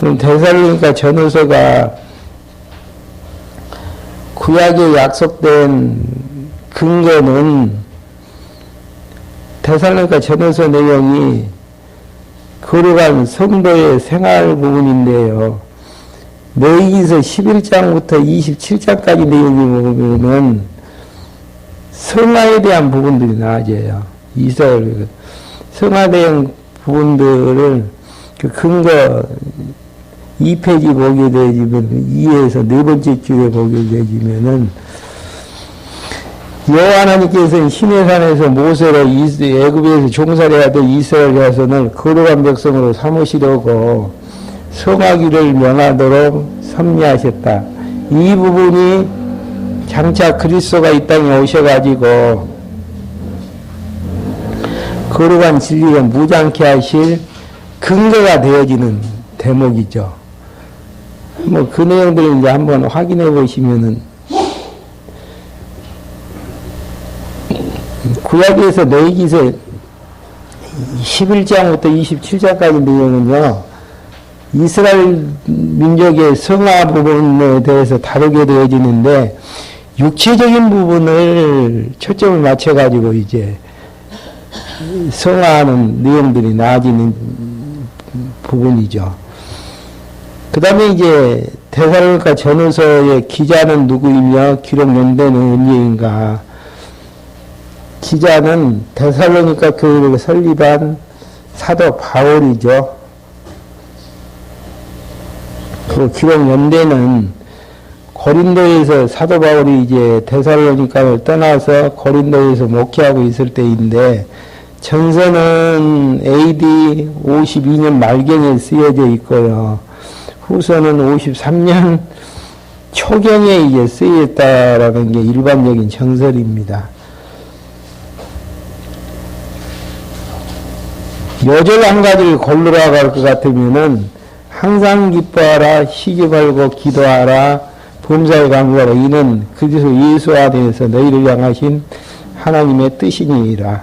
그럼 데살로니가 전후서가 구약에 약속된 근거는 데살로니가 전후서 내용이 거룩한 성도의 생활 부분인데요. 레위기서 11장부터 27장까지 내용이 보면은 성화에 대한 부분들이 나와져요. 이스라엘 성화 대한 부분들을 그 근거 2페이지 보게 되지면 2에서 네 번째 줄에 보게 되지면은 여호와 하나님께서는 시내산에서 모세로 애굽에서 종살이하여 될 이스라엘 자손을 거룩한 백성으로 삼으시려고 성하기를 명하도록 섭리하셨다. 이 부분이 장차 그리스도가 이 땅에 오셔가지고 거룩한 진리를 무장케 하실 근거가 되어지는 대목이죠. 뭐 그 내용들을 이제 한번 확인해 보시면은 구약에서 레위기서 11장부터 27장까지 내용은요, 이스라엘 민족의 성화 부분에 대해서 다루게 되어지는데, 육체적인 부분을 초점을 맞춰가지고 이제 성화하는 내용들이 나아지는 부분이죠. 그 다음에 이제 데살로니가 전후서의 기자는 누구이며 기록 연대는 언제인가? 기자는 데살로니가 교회를 설립한 사도 바울이죠. 그 기록 연대는 고린도에서 사도 바울이 이제 데살로니가를 떠나서 고린도에서 목회하고 있을 때인데, 전서는 AD 52년 말경에 쓰여져 있고요. 후서는 53년 초경에 이제 쓰였다라는 게 일반적인 정설입니다. 요절 한 가지를 골라갈 것 같으면은 항상 기뻐하라, 시기 말고 기도하라, 범사에 간구하라. 이는 그리스도 예수 안에서 너희를 향하신 하나님의 뜻이니라.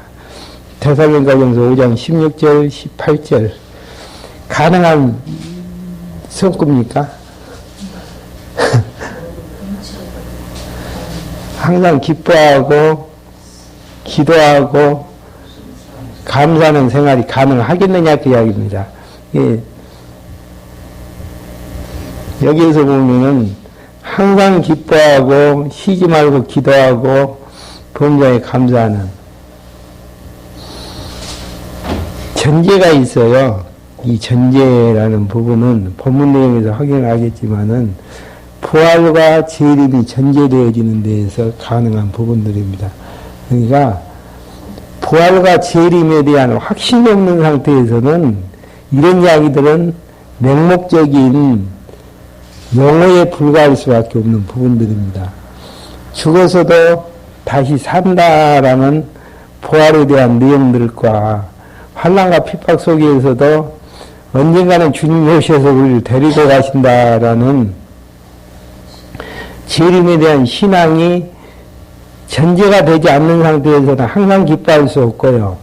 데살로니가전서 5장 16절, 18절. 가능한 성구입니까? 항상 기뻐하고 기도하고 감사하는 생활이 가능하겠느냐 그 이야기입니다. 예. 여기에서 보면은 항상 기뻐하고 쉬지 말고 기도하고 범사에 감사하는 전제가 있어요. 이 전제라는 부분은 본문 내용에서 확인을 하겠지만은 부활과 재림이 전제되어지는 데에서 가능한 부분들입니다. 그러니까 부활과 재림에 대한 확신이 없는 상태에서는 이런 이야기들은 맹목적인 용어에 불과할 수밖에 없는 부분들입니다. 죽어서도 다시 산다라는 부활에 대한 내용들과 환난과 핍박 속에서도 언젠가는 주님이 오셔서 우리를 데리고 가신다라는 재림에 대한 신앙이 전제가 되지 않는 상태에서는 항상 기뻐할 수 없고요.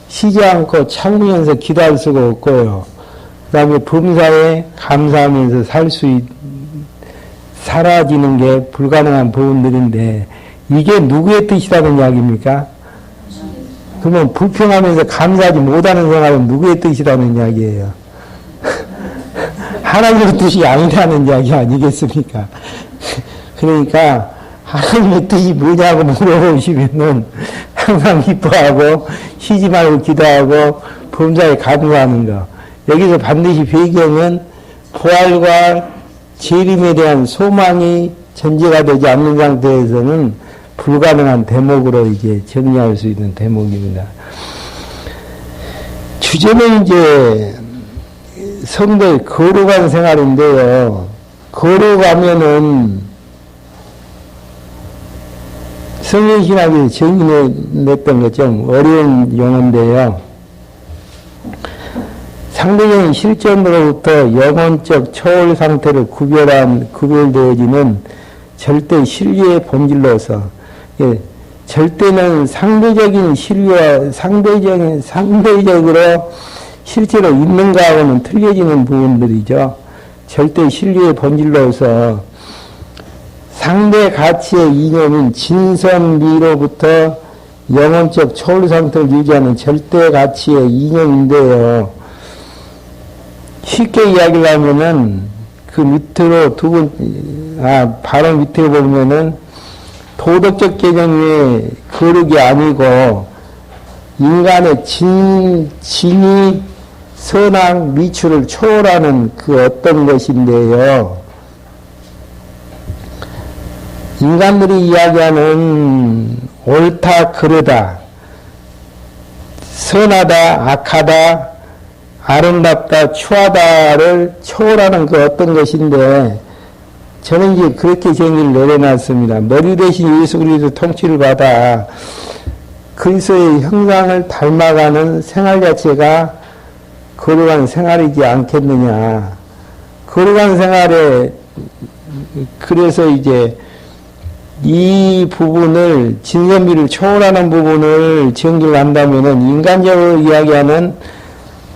쉬지 않고 참으면서 기도할 수가 없고요. 그 다음에 범사에 감사하면서 사라지는 게 불가능한 부분들인데, 이게 누구의 뜻이라는 이야기입니까? 그러면 불평하면서 감사하지 못하는 생활은 누구의 뜻이라는 이야기예요? 하나님의 뜻이 아니라는 이야기 아니겠습니까? 그러니까 하나님의 뜻이 뭐냐고 물어보시면은 항상 기뻐하고 쉬지 말고 기도하고 범사에 감사하는 거. 여기서 반드시 배경은 부활과 재림에 대한 소망이 전제가 되지 않는 상태에서는 불가능한 대목으로 이제 정리할 수 있는 대목입니다. 주제는 이제 성도의 거룩한 생활인데요. 거룩하면은 성경신학에서 정의냈던 것 좀 어려운 용어인데요. 상대적인 실존으로부터 영혼적 초월 상태를 구별되어지는 절대 신류의 본질로서, 예, 절대는 상대적인 신류와 상대적으로 실제로 있는 거하고는 틀려지는 부분들이죠. 절대 진리의 본질로서 상대 가치의 이념인 진선미로부터 영혼적 초월 상태를 유지하는 절대 가치의 이념인데요. 쉽게 이야기를 하면은 그 밑으로 바로 밑에 보면은 도덕적 개념의 거룩이 아니고 인간의 진이 선악 미추를 초월하는 그 어떤 것인데요. 인간들이 이야기하는 옳다, 그르다, 선하다, 악하다, 아름답다, 추하다를 초월하는 그 어떤 것인데, 저는 이제 그렇게 정의를 내려놨습니다. 머리 대신 예수 그리스도 통치를 받아 그리스도의 형상을 닮아가는 생활 자체가 거룩한 생활이지 않겠느냐. 거룩한 생활에, 그래서 이제 이 부분을, 진선미를 초월하는 부분을 정리를 한다면은 인간적으로 이야기하는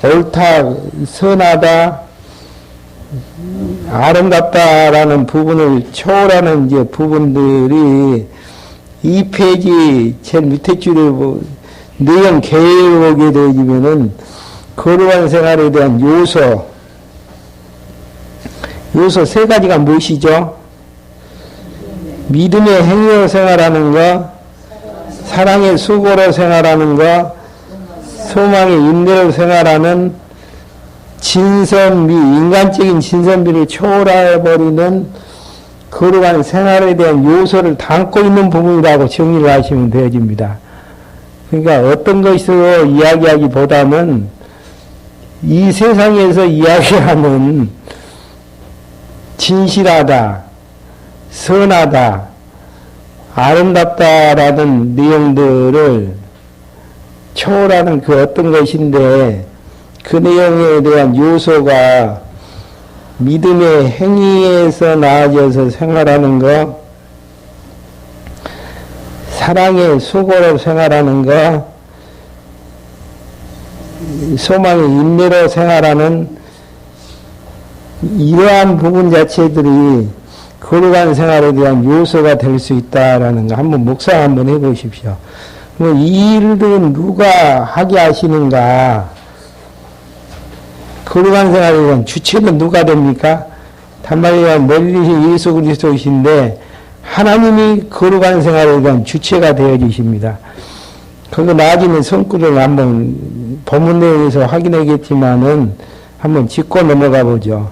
옳다, 선하다, 아름답다라는 부분을 초월하는 이제 부분들이 이 페이지 제일 밑에 줄에 내용 개요를 보게 되면은 거룩한 생활에 대한 요소 세 가지가 무엇이죠? 믿음의 행위로 생활하는 거, 사랑의 수고로 생활하는 거, 소망의 인내로 생활하는 진선미, 인간적인 진선미를 초월해버리는 거룩한 생활에 대한 요소를 담고 있는 부분이라고 정리를 하시면 되어집니다. 그러니까 어떤 것으로 이야기하기보다는 이 세상에서 이야기하는 진실하다, 선하다, 아름답다라는 내용들을 초월하는 그 어떤 것인데, 그 내용에 대한 요소가 믿음의 행위에서 나아져서 생활하는 것, 사랑의 수고로 생활하는 것, 소망의 인내로 생활하는 이러한 부분 자체들이 거룩한 생활에 대한 요소가 될 수 있다라는 거 한번 묵상 한번 해보십시오. 이 일들은 누가 하게 하시는가? 거룩한 생활에 대한 주체는 누가 됩니까? 단말이야 멀리신 예수 그리스도이신데 하나님이 거룩한 생활에 대한 주체가 되어지십니다. 그거 나중에 성구를 한번 본문 내용에서 확인하겠지만은 한번 짚고 넘어가 보죠.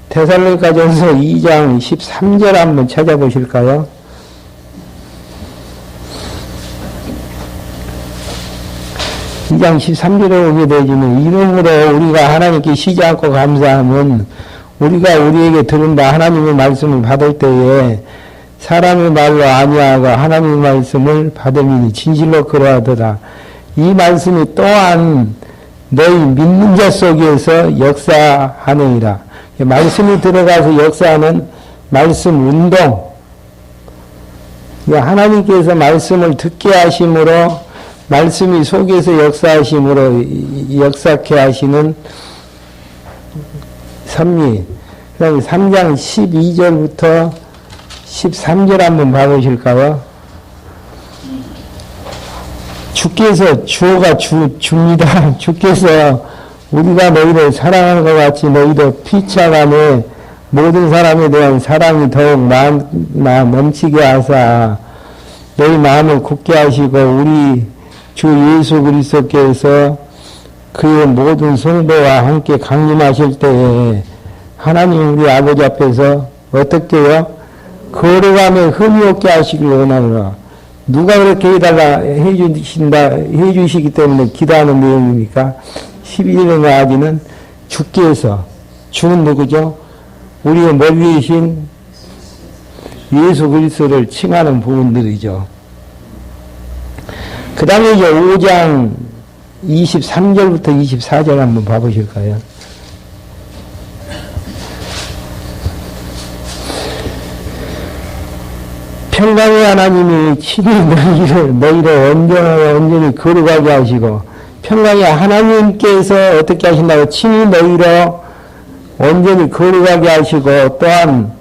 데살로니가전서 2장 13절 한번 찾아보실까요? 이 장 13절에 오게 되지만 이름으로 우리가 하나님께 쉬지 않고 감사하면 우리가 우리에게 들은 바 하나님의 말씀을 받을 때에 사람의 말로 아니하고 하나님의 말씀을 받으니 진실로 그러하더라. 이 말씀이 또한 너희 믿는 자 속에서 역사하느니라. 말씀이 들어가서 역사하는 말씀 운동. 하나님께서 말씀을 듣게 하심으로 말씀이 속에서 역사하심으로 역사케 하시는 섭리. 그 다음에 3장 12절부터 13절 한번 봐보실까요? 주께서 주어가 줍니다. 주께서 우리가 너희를 사랑한 것 같이 너희도 피차간에 모든 사람에 대한 사랑이 더욱 넘치게 하사 너희 마음을 굳게 하시고 우리 주 예수 그리스도께서 그의 모든 성도와 함께 강림하실 때에 하나님 우리 아버지 앞에서 어떻게요? 거룩함에 흠이 없게 하시길 원하노라. 누가 그렇게 해달라 해주시기 때문에 기도하는 내용입니까? 12절에 나아지는 주께서, 주는 누구죠? 우리의 멀리이신 예수 그리스도를 칭하는 부분들이죠. 그 다음에 이제 5장 23절부터 24절 한번 봐보실까요? 평강의 하나님이 친히 너희를 온전히 거룩하게 하시고 평강의 하나님께서 어떻게 하신다고 친히 너희로 온전히 거룩하게 하시고 또한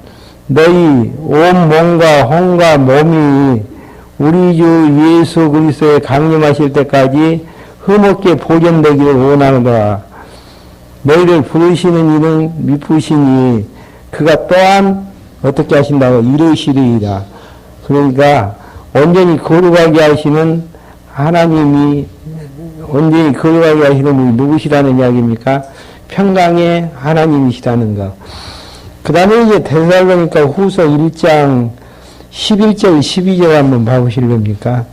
너희 온 몸과 혼과 몸이 우리 주 예수 그리스도에 강림하실 때까지 흠없게 보존되기를 원하노라. 너희를 부르시는 이는 미쁘시니 그가 또한 어떻게 하신다고 이루시리이다. 그러니까 온전히 거룩하게 하시는 하나님이 온전히 거룩하게 하시는 분이 누구시라는 이야기입니까? 평강의 하나님이시라는 것. 그 다음에 이제 데살로니가 후서 1장 11절 12절 한번 봐보실 겁니까?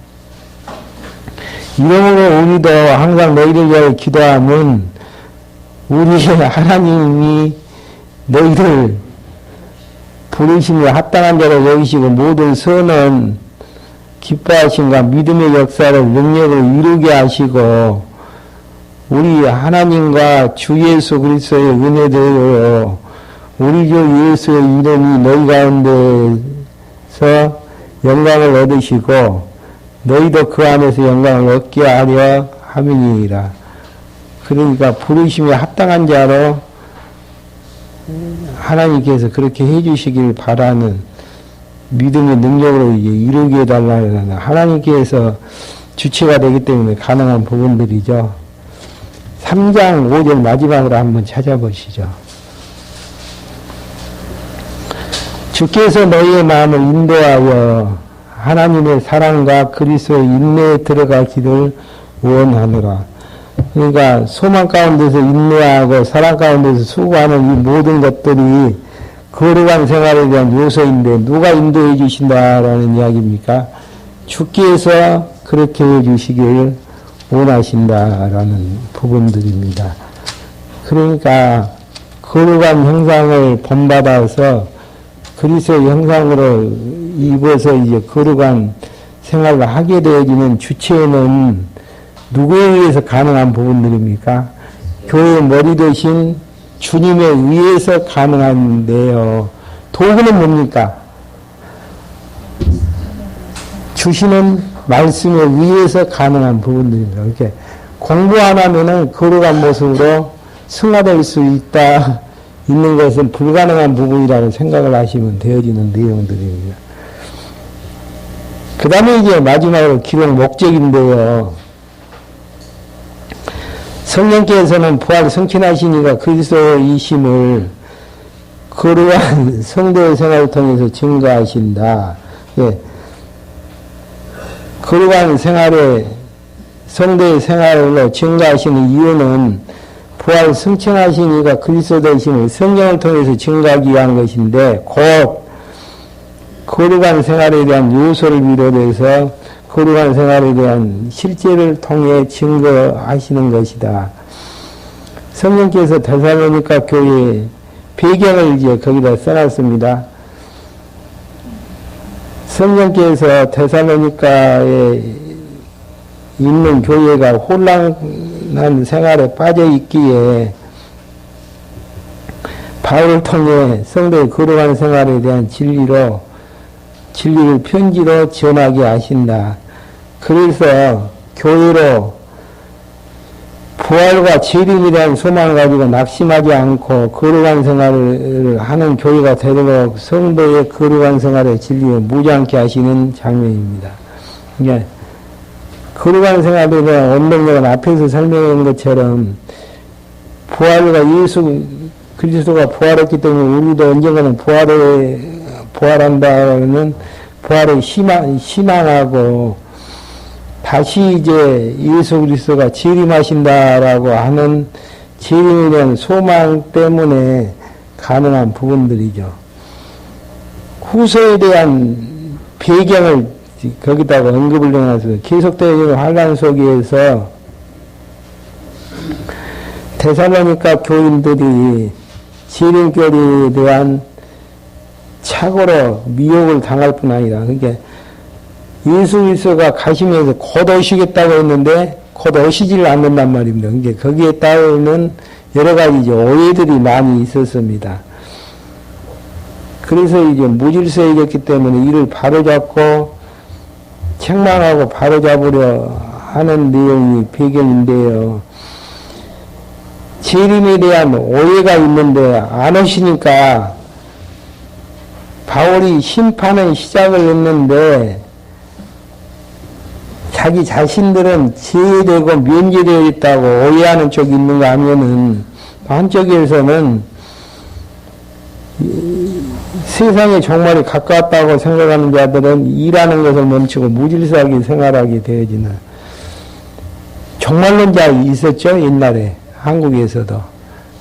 이러므로 우리도 항상 너희를 위하여 기도하면 우리 하나님이 너희를 부르심에 합당한 자로 여기시고 모든 선은 기뻐하심과 믿음의 역사를 능력을 이루게 하시고 우리 하나님과 주 예수 그리스도의 은혜대로 우리 주 예수의 이름이 너희 가운데서 영광을 얻으시고 너희도 그 안에서 영광을 얻게 하려 함이니라. 그러니까 부르심에 합당한 자로 하나님께서 그렇게 해주시길 바라는 믿음의 능력으로 이루게 해달라는 하나님께서 주체가 되기 때문에 가능한 부분들이죠. 3장 5절 마지막으로 한번 찾아보시죠. 주께서 너희의 마음을 인도하여 하나님의 사랑과 그리스도의 인내에 들어가기를 원하노라. 그러니까 소망 가운데서 인내하고 사랑 가운데서 수고하는 이 모든 것들이 거룩한 생활에 대한 요소인데 누가 인도해 주신다라는 이야기입니까? 주께서 그렇게 해 주시길 원하신다라는 부분들입니다. 그러니까 거룩한 형상을 본받아서 그리스도의 형상으로 입어서 이제 거룩한 생활을 하게 되어지는 주체는 누구에 의해서 가능한 부분들입니까? 교회의 머리 되신 주님에 의해서 가능한데요. 도구는 뭡니까? 주시는 말씀에 의해서 가능한 부분들입니다. 이렇게 공부 안 하면은 거룩한 모습으로 승화될 수 있는 것은 불가능한 부분이라고 생각을 하시면 되어지는 내용들입니다. 그 다음에 이제 마지막으로 기록 목적인데요. 성령께서는 부활 성취하시니까 그리스도이심을 거룩한 성도의 생활을 통해서 증거하신다. 예. 거룩한 생활에 성도의 생활로 증거하시는 이유는 부활 승천하시니까 그리스도이심을 성령을 통해서 증거하기 위한 것인데 곧 거룩한 생활에 대한 요소를 비롯해서 거룩한 생활에 대한 실제를 통해 증거하시는 것이다. 성령께서 데살로니가 교회의 배경을 이제 거기다 써놨습니다. 성령께서 데살로니가에 있는 교회가 혼란한 생활에 빠져 있기에 바울을 통해 성도의 거룩한 생활에 대한 진리를 편지로 전하게 하신다. 그래서 교회로 부활과 재림에 대한 소망을 가지고 낙심하지 않고 거룩한 생활을 하는 교회가 되도록 성도의 거룩한 생활의 진리를 무지않게 하시는 장면입니다. 그러니까 거룩한 생활에 대한 원동력은 앞에서 설명한 것처럼 부활과 예수 그리스도가 부활했기 때문에 우리도 언젠가는 부활한다는 부활을 희망하고 다시 이제 예수 그리스도가 재림하신다라고 하는 재림에 대한 소망 때문에 가능한 부분들이죠. 후서에 대한 배경을 거기다가 언급을 해놔서 계속되는 환란 속에서 데살로니가 교인들이 재림결에 대한 착오로 미혹을 당할 뿐 아니라 그러니까 예수 그리스도가 가시면서 곧 오시겠다고 했는데 곧 오시지를 않는단 말입니다. 그러니까 거기에 따르는 여러 가지 오해들이 많이 있었습니다. 그래서 이제 무질서해졌기 때문에 이를 바로잡고 책망하고 바로잡으려 하는 내용이 배경인데요. 재림에 대한 오해가 있는데 안 오시니까 바울이 심판의 시작을 했는데 자기 자신들은 제외되고 면제되어 있다고 오해하는 쪽이 있는가 하면은 한쪽에서는 세상에 정말이 가까웠다고 생각하는 자들은 일하는 것을 멈추고 무질서하게 생활하게 되어지는 정말론자 있었죠. 옛날에 한국에서도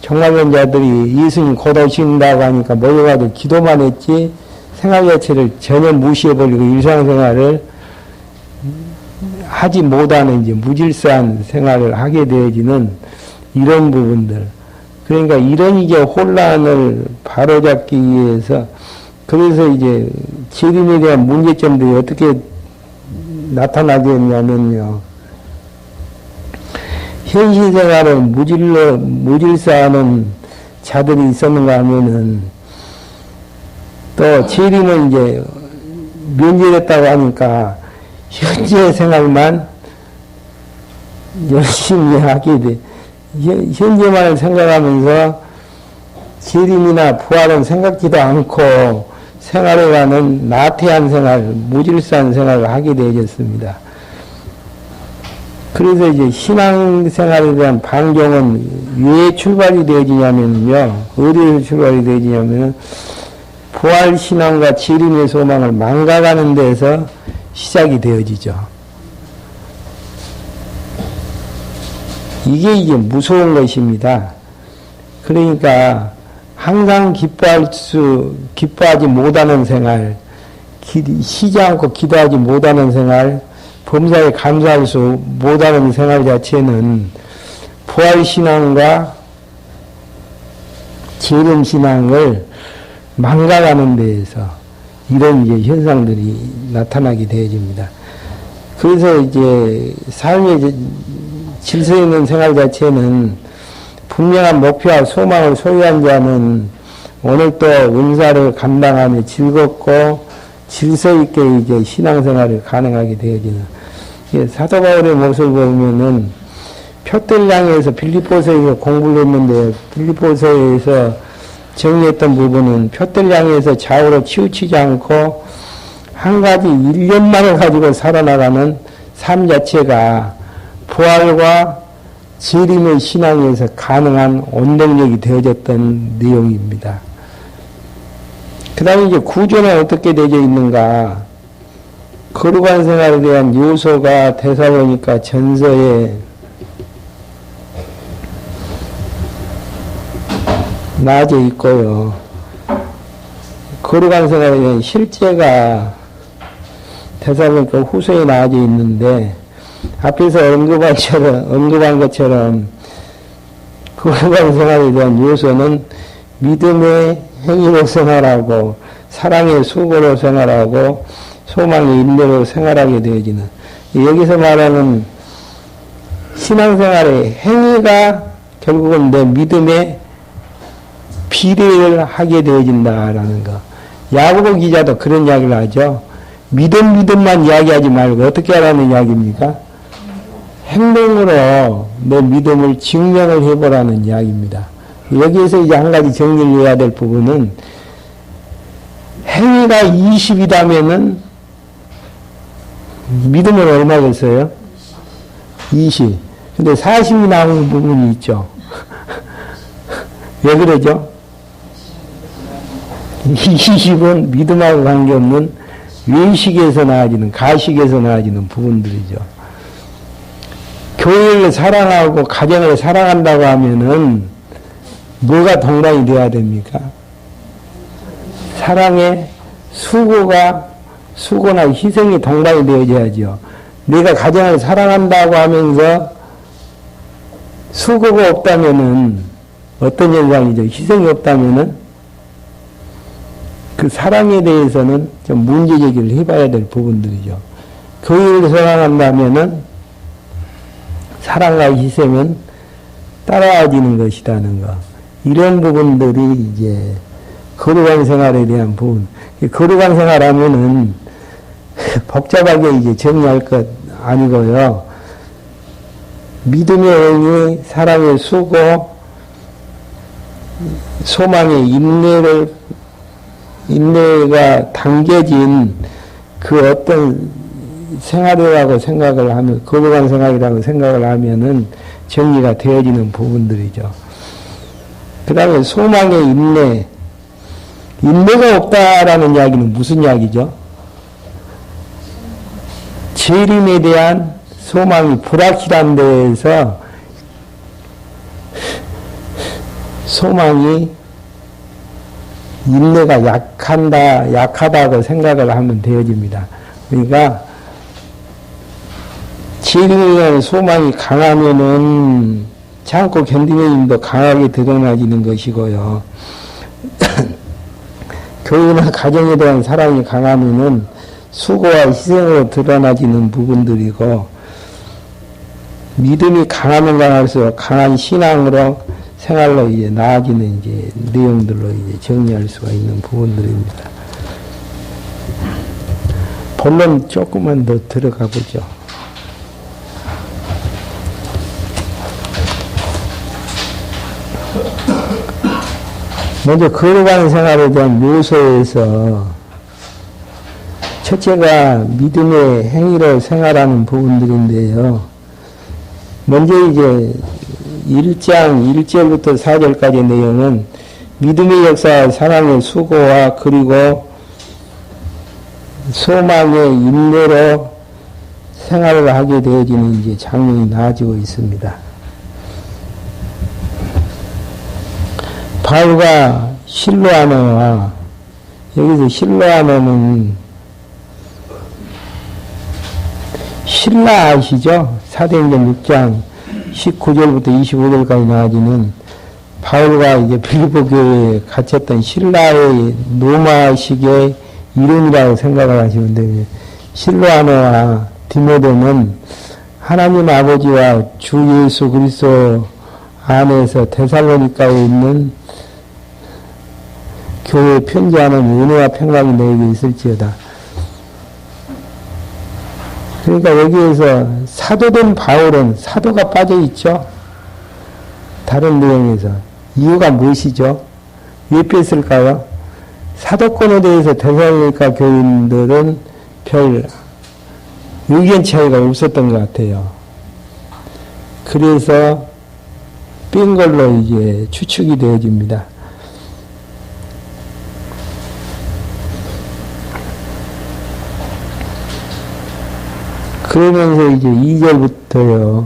정말론자들이 예수님 곧 오신다고 하니까 모여가지고 기도만 했지 생활 자체를 전혀 무시해버리고 일상생활을 하지 못하는 이제 무질서한 생활을 하게 되어지는 이런 부분들. 그러니까 이런 이제 혼란을 바로잡기 위해서 그래서 이제 재림에 대한 문제점들이 어떻게 나타나겠냐면요. 현실 생활을 무질서하는 자들이 있었는가 하면은 또 재림은 이제 면제됐다고 하니까 현재 생활만 열심히 하게 돼. 현재만을 생각하면서 재림이나 부활은 생각지도 않고 생활해가는 나태한 생활, 무질서한 생활을 하게 되어졌습니다. 그래서 이제 신앙생활에 대한 반경은 왜 출발이 되어지냐면요. 어디에서 출발이 되어지냐면 부활신앙과 재림의 소망을 망각하는 데서 시작이 되어지죠. 이게 이제 무서운 것입니다. 그러니까 항상 기뻐하지 못하는 생활, 쉬지 않고 기도하지 못하는 생활, 범사에 감사할 수 못하는 생활 자체는 부활신앙과 재림신앙을 망각하는 데에서 이런 이제 현상들이 나타나게 되어집니다. 그래서 이제 삶의 질서 있는 생활 자체는 분명한 목표와 소망을 소유한 자는 오늘 또 은사를 감당하며 즐겁고 질서 있게 이제 신앙생활을 가능하게 되어지는 사도 바울의 모습을 보면은 표대를 향해서 빌립보서에서 공부를 했는데 빌립보서에서 정리했던 부분은 표대를 향해서 좌우로 치우치지 않고 한 가지 일념만을 가지고 살아나가는 삶 자체가 부활과 재림의 신앙에서 가능한 원동력이 되어졌던 내용입니다. 그 다음에 이제 구조는 어떻게 되어 있는가? 거룩한 생활에 대한 요소가 데살로니가 전서에 나져 있고요. 거룩한 생활에 대한 실제가 데살로니가 후서에 나져 있는데 앞에서 언급한 것처럼 거룩한 생활에 대한 요소는 믿음의 행위로 생활하고 사랑의 수고로 생활하고 소망의 인내로 생활하게 되어지는 여기서 말하는 신앙생활의 행위가 결국은 내 믿음에 비례를 하게 되어진다라는 거. 야고보 기자도 그런 이야기를 하죠. 믿음만 이야기하지 말고 어떻게 하라는 이야기입니까? 행동으로 내 믿음을 증명을 해보라는 이야기입니다. 여기에서 이제 한 가지 정리를 해야 될 부분은 행위가 20이라면은 믿음은 얼마겠어요? 20. 근데 40이 나오는 부분이 있죠. 왜 그러죠? 20은 믿음하고 관계없는 외식에서 나아지는, 가식에서 나아지는 부분들이죠. 교회를 사랑하고 가정을 사랑한다고 하면은 뭐가 동반이 되어야 됩니까? 사랑의 수고나 희생이 동반이 되어야죠. 내가 가정을 사랑한다고 하면서 수고가 없다면은 어떤 현상이죠? 희생이 없다면은 그 사랑에 대해서는 좀 문제제기를 해봐야 될 부분들이죠. 교회를 사랑한다면은 사랑과 희생은 따라와지는 것이라는 거. 이런 부분들이 이제 거룩한 생활에 대한 부분. 거룩한 생활하면은 복잡하게 이제 정리할 것 아니고요. 믿음의 행위, 사랑의 수고, 소망의 인내가 담겨진 그 어떤 생활이라고 생각을 하면, 거룩한 생활이라고 생각을 하면은 정리가 되어지는 부분들이죠. 그 다음에 소망의 인내가 없다라는 이야기는 무슨 이야기죠? 재림에 대한 소망이 불확실한 데에서 소망이 인내가 약하다고 생각을 하면 되어집니다. 그러니까 재림에 대한 소망이 강하면은 참고 견디는 힘도 강하게 드러나지는 것이고요. 교회나 가정에 대한 사랑이 강하면은 수고와 희생으로 드러나지는 부분들이고, 믿음이 강하면 강할수록 강한 신앙으로 생활로 이제 나아지는 이제 내용들로 이제 정리할 수가 있는 부분들입니다. 본론 조금만 더 들어가 보죠. 먼저 거룩한 생활에 대한 요소에서 첫째가 믿음의 행위로 생활하는 부분들인데요. 먼저 이제 1장 1절부터 4절까지의 내용은 믿음의 역사와 사랑의 수고와 그리고 소망의 인내로 생활을 하게 되어지는 이제 장면이 나아지고 있습니다. 바울과 실로아노와, 여기서 실로아노는 신라 아시죠? 사도행전 6장 19절부터 25절까지 나와지는 바울과 이제 빌립보 교회에 갇혔던 신라의 로마식의 이름이라고 생각을 하시면 됩니다. 실로아노와 디모데는 하나님 아버지와 주 예수 그리스도 안에서 데살로니가에 있는 교회에 편지하는 은혜와 평강이 너에게 있을지어다. 그러니까 여기에서 사도된 바울은 사도가 빠져 있죠. 다른 내용에서. 이유가 무엇이죠? 왜 뺐을까요? 사도권에 대해서 데살로니가 교인들은 별 의견 차이가 없었던 것 같아요. 그래서 뺀 걸로 이제 추측이 되어집니다. 그러면서 이제 2절부터요.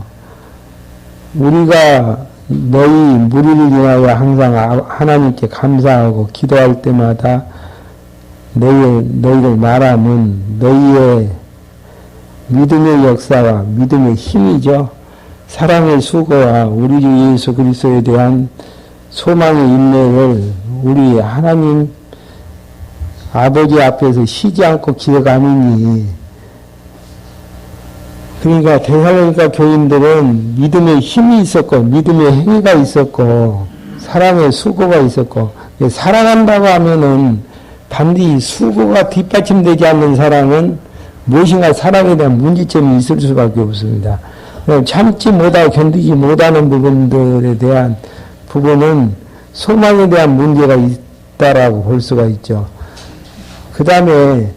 우리가 너희 무리를 인하여 항상 하나님께 감사하고 기도할 때마다 너희를 말하면 너희의 믿음의 역사와 믿음의 힘이죠. 사랑의 수고와 우리 주 예수 그리스도에 대한 소망의 인내를 우리 하나님 아버지 앞에서 쉬지 않고 기억하느니, 그러니까 데살로니가 교인들은 믿음의 힘이 있었고 믿음의 행위가 있었고 사랑의 수고가 있었고, 사랑한다고 하면은 반드시 수고가 뒷받침되지 않는 사랑은 무엇인가 사랑에 대한 문제점이 있을 수밖에 없습니다. 참지 못하고 견디지 못하는 부분들에 대한 부분은 소망에 대한 문제가 있다라고 볼 수가 있죠. 그 다음에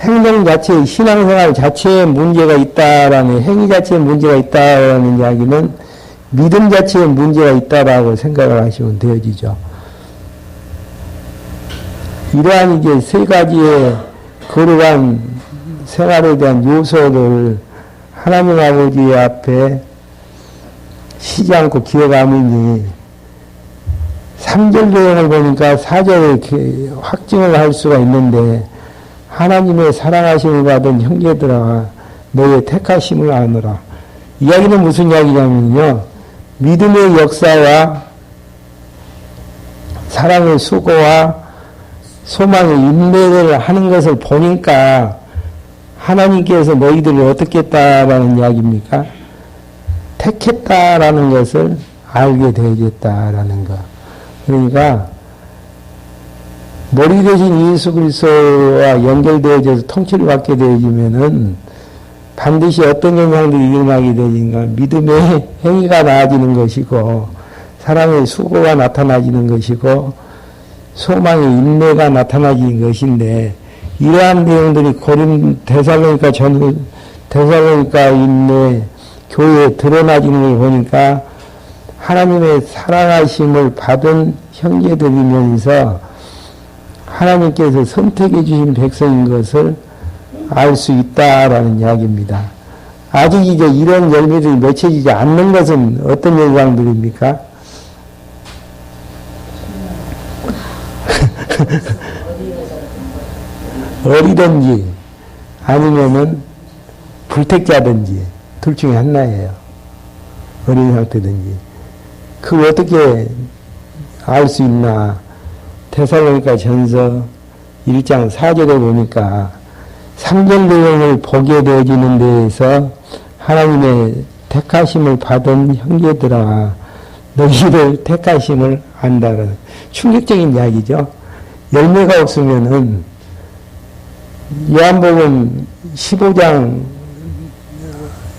행동 자체의 신앙생활 자체에 문제가 있다라는, 행위 자체에 문제가 있다라는 이야기는 믿음 자체에 문제가 있다라고 생각을 하시면 되어지죠. 이러한 이제 세 가지의 거룩한 생활에 대한 요소를 하나님 아버지 앞에 쉬지 않고 기억하느니, 3절 내용을 보니까 4절에 확증을 할 수가 있는데, 하나님의 사랑하심을 받은 형제들아 너의 택하심을 아노라. 이야기는 무슨 이야기냐면요, 믿음의 역사와 사랑의 수고와 소망의 인내를 하는 것을 보니까 하나님께서 너희들을 어떻게 했다라는 이야기입니까? 택했다라는 것을 알게 되어졌다라는 것. 그러니까 머리 대신 예수 그리스도와 연결되어져서 통치를 받게 되어지면은 반드시 어떤 현상들이 일어나게 되는가? 믿음의 행위가 나아지는 것이고, 사랑의 수고가 나타나지는 것이고 소망의 인내가 나타나지는 것인데 이러한 내용들이 데살로니가 있는 교회에 드러나지는 걸 보니까 하나님의 사랑하심을 받은 형제들이면서 하나님께서 선택해 주신 백성인 것을 알 수 있다라는 이야기입니다. 아직 이제 이런 열매들이 맺혀지지 않는 것은 어떤 현상들입니까? 어리든지 아니면은 불택자든지 둘 중에 하나예요. 어린 상태든지. 그걸 어떻게 알 수 있나? 데살로니가 전서 1장 4절에 보니까 3절 내용을 보게 되어지는 데에서 하나님의 택하심을 받은 형제들아 너희를 택하심을 안다는 충격적인 이야기죠. 열매가 없으면은 요한복음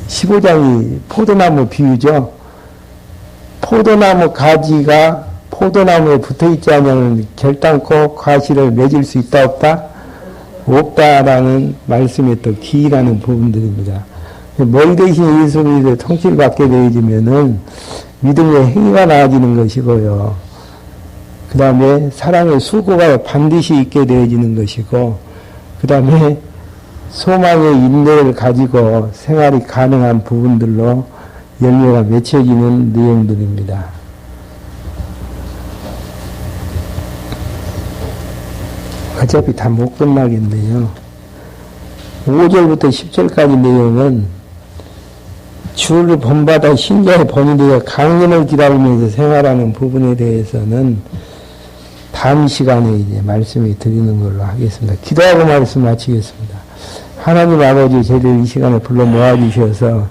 15장이 포도나무 비유죠. 포도나무 가지가 포도나무에 붙어있지 않으면 결단코 과실을 맺을 수 있다 없다? 없다라는 말씀에 또 기이라는 부분들입니다. 머리 대신 예수 그리스도의 통치를 받게 되어지면은 믿음의 행위가 나아지는 것이고요. 그 다음에 사랑의 수고가 반드시 있게 되어지는 것이고, 그 다음에 소망의 인내를 가지고 생활이 가능한 부분들로 열매가 맺혀지는 내용들입니다. 어차피 다 못 끝나겠네요. 5절부터 10절까지 내용은 주를 본받아 신자의 본이 되어 강림을 기다리면서 생활하는 부분에 대해서는 다음 시간에 이제 말씀을 드리는 걸로 하겠습니다. 기도하고 말씀 마치겠습니다. 하나님 아버지, 저희들 이 시간에 불러 모아주셔서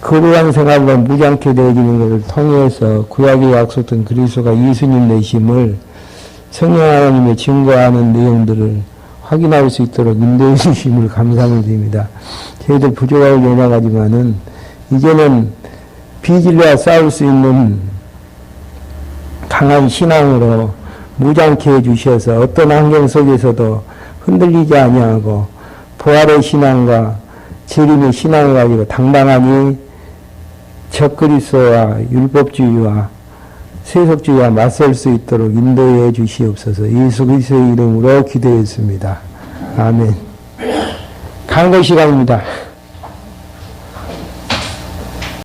거룩한 생활로 무장케 되어지는 것을 통해서 구약에 약속된 그리스도가 예수님 되심을 성령 하나님의 증거하는 내용들을 확인할 수 있도록 인도해 주심을 감사를 드립니다. 저희들 부족하고 연약하지만은 이제는 비진리와 싸울 수 있는 강한 신앙으로 무장케 해 주셔서 어떤 환경 속에서도 흔들리지 아니하고 부활의 신앙과 재림의 신앙을 가지고 당당하니 적그리스도와 율법주의와 세속주의와 맞설 수 있도록 인도해 주시옵소서. 예수 그리스도의 이름으로 기도했습니다. 아멘. 강도 시간입니다.